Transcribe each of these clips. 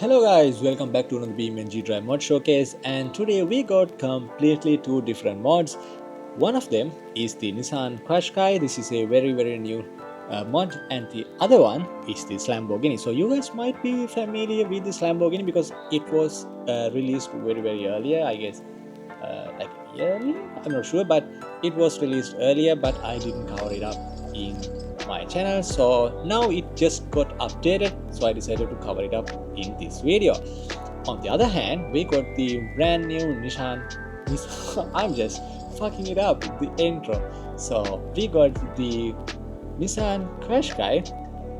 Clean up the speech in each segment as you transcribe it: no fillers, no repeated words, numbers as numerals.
Hello guys, welcome back to another beamng.drive mod showcase, and today we got completely two different mods. One of them is the Nissan Qashqai. This is a very new mod, and the other one is the Lamborghini. So you guys might be familiar with this Lamborghini because it was released very earlier, I guess, like yearly. I'm not sure, but it was released earlier, but I didn't cover it up in my channel, so now it just got updated, so I decided to cover it up in this video. On the other hand, we got the brand new Nissan I'm just fucking it up with the intro. So we got the Nissan Qashqai,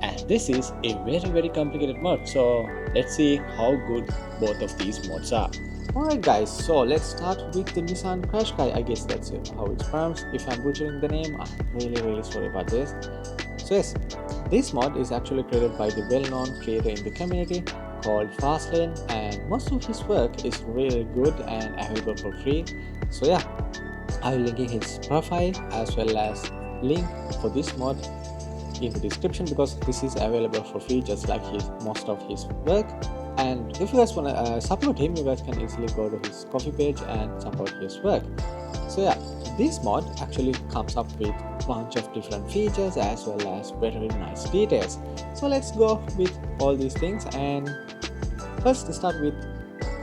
and this is a very complicated mod, so let's see how good both of these mods are. Alright guys, so let's start with the Nissan Qashqai. I guess that's how it's pronounced. If I'm butchering the name, I'm really sorry about this. So yes, this mod is actually created by the well-known creator in the community called Fastlane, and most of his work is really good and available for free. So yeah, I will link his profile as well as link for this mod in the description, because this is available for free just like most of his work. And if you guys want to support him, you guys can easily go to his coffee page and support his work. So yeah, this mod actually comes up with a bunch of different features as well as very nice details. So let's go with all these things, and first to start with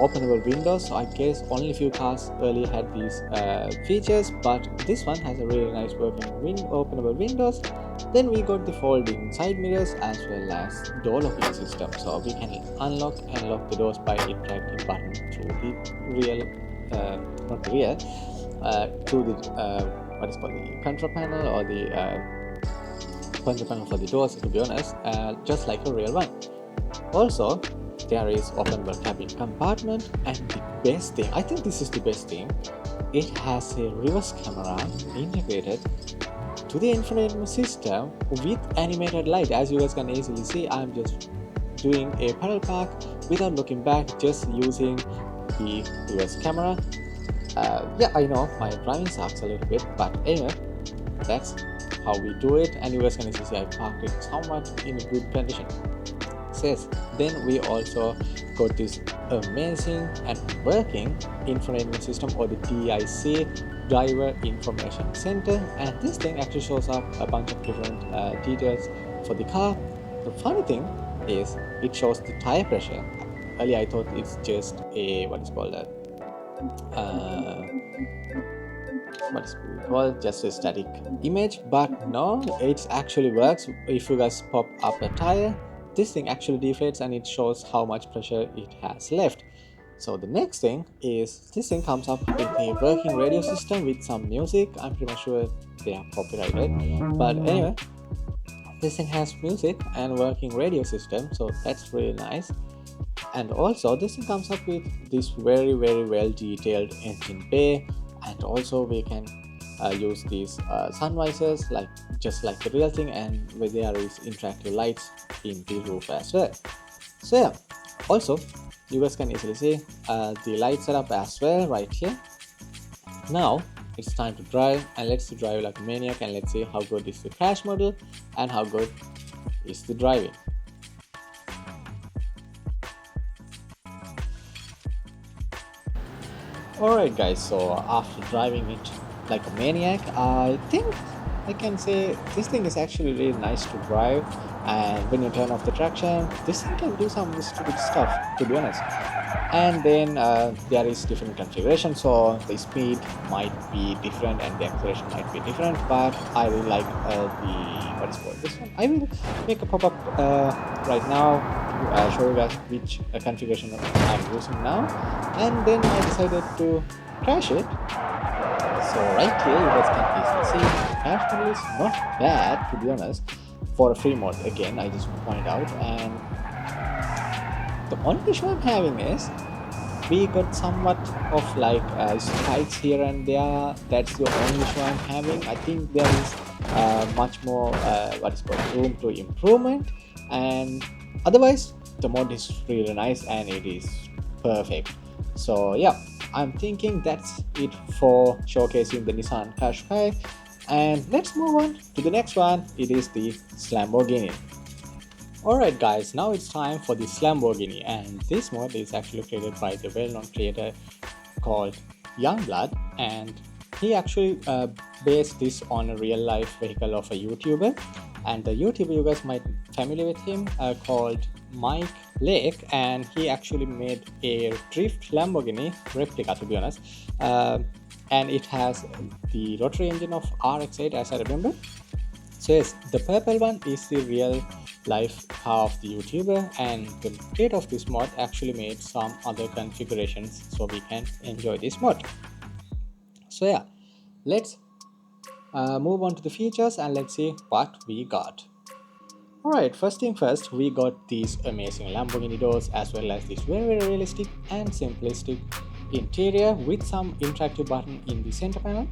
openable windows. So I guess only a few cars earlier had these features, but this one has a really nice working openable windows. Then we got the folding side mirrors as well as door locking system, so we can unlock and lock the doors by interacting button through the real not real to the what is called the control panel, or the control panel for the doors, to be honest, just like a real one. Also, there is openable cabin compartment, and the best thing, I think this is the best thing, it has a reverse camera integrated to the infotainment system with animated light. As you guys can easily see, I'm just doing a parallel park without looking back, just using the reverse camera. Yeah, I know my driving sucks a little bit, but anyway, that's how we do it, and you guys can easily see I parked it somewhat in a good condition. Says then we also got this amazing and working infotainment system, or the DIC, driver information center, and this thing actually shows up a bunch of different details for the car. The funny thing is it shows the tire pressure. Earlier I thought it's just a what is called just a static image, but no, it actually works. If you guys pop up a tire, this thing actually deflates and it shows how much pressure it has left. So the next thing is this thing comes up with a working radio system with some music. I'm pretty much sure they are copyrighted, but anyway, this thing has music and working radio system, so that's really nice. And also this thing comes up with this very well detailed engine bay, and also we can use these sun visors just like the real thing, and where there is interactive lights in the roof as well. So yeah, also you guys can easily see the light setup as well right here. Now it's time to drive, and let's drive like a maniac, and let's see how good is the crash model and how good is the driving. Alright guys, so after driving it like a maniac, I think I can say this thing is actually really nice to drive, and when you turn off the traction, this thing can do some stupid stuff, to be honest. And then there is different configuration, so the speed might be different and the acceleration might be different, but I really like the what is called this one. I will make a pop-up right now to show you guys which configuration I'm using now, and then I decided to crash it. So right here you guys can easily see the crash model is not bad, to be honest, for a free mod. Again, I just want to point out, and the only issue I'm having is we got somewhat of like spikes here and there. That's the only issue I'm having. I think there is much more what is called room to improvement, and otherwise the mod is really nice and it is perfect. So yeah, I'm thinking that's it for showcasing the Nissan Qashqai, and let's move on to the next one. It is the Lamborghini. Alright guys, now it's time for the Slamborghini, and this mod is actually created by the well-known creator called Youngblood, and he actually based this on a real-life vehicle of a YouTuber, and the YouTuber you guys might familiar with him called Mike Lake, and he actually made a drift Lamborghini replica, to be honest, and it has the rotary engine of RX-8 as I remember. So yes, the purple one is the real life car of the YouTuber, and the creator of this mod actually made some other configurations so we can enjoy this mod. So yeah, let's move on to the features and let's see what we got. Alright, first thing first, we got these amazing Lamborghini doors as well as this very realistic and simplistic interior with some interactive button in the center panel.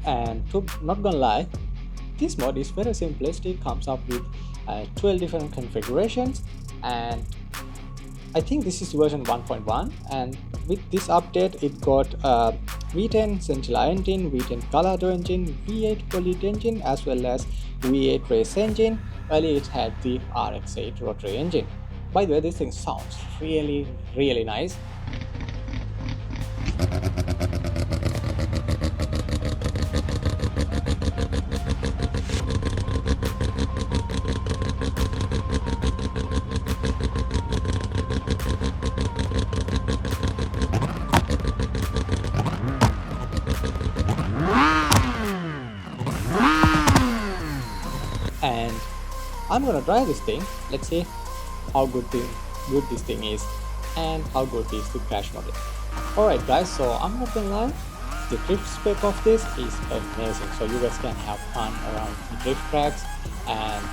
And to not gonna lie, this mod is very simplistic, comes up with 12 different configurations, and I think this is version 1.1, and with this update it got V10 Centilla engine, V10 Colorado engine, V8 Polite engine as well as V8 race engine. Earlier it had the RX-8 rotary engine. By the way, this thing sounds really nice. And I'm gonna drive this thing. Let's see how good this thing is and how good is the crash model. Alright guys, so I'm not gonna lie, the drift spec of this is amazing. So you guys can have fun around the drift tracks, and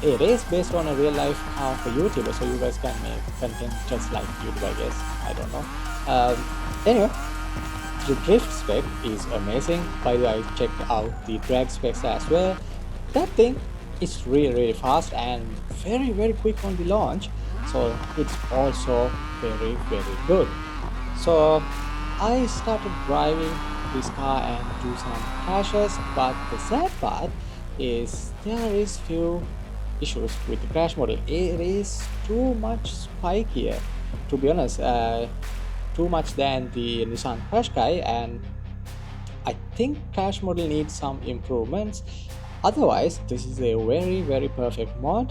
it is based on a real life car of a YouTuber, so you guys can make content just like YouTube, I guess. I don't know. Anyway, the drift spec is amazing. By the way, I checked out the drag specs as well. That thing is really fast and very quick on the launch, so it's also very good. So I started driving this car and do some crashes, but the sad part is there is few issues with the crash model. It is too much spikier, to be honest, too much than the Nissan Qashqai, and I think crash model needs some improvements. Otherwise, this is a very perfect mod.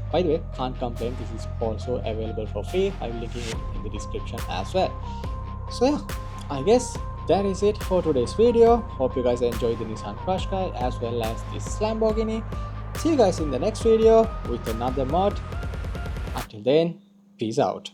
By the way, can't complain. This is also available for free. I will link it in the description as well. So yeah, I guess that is it for today's video. Hope you guys enjoyed the Nissan Qashqai as well as this Lamborghini. See you guys in the next video with another mod. Until then, peace out.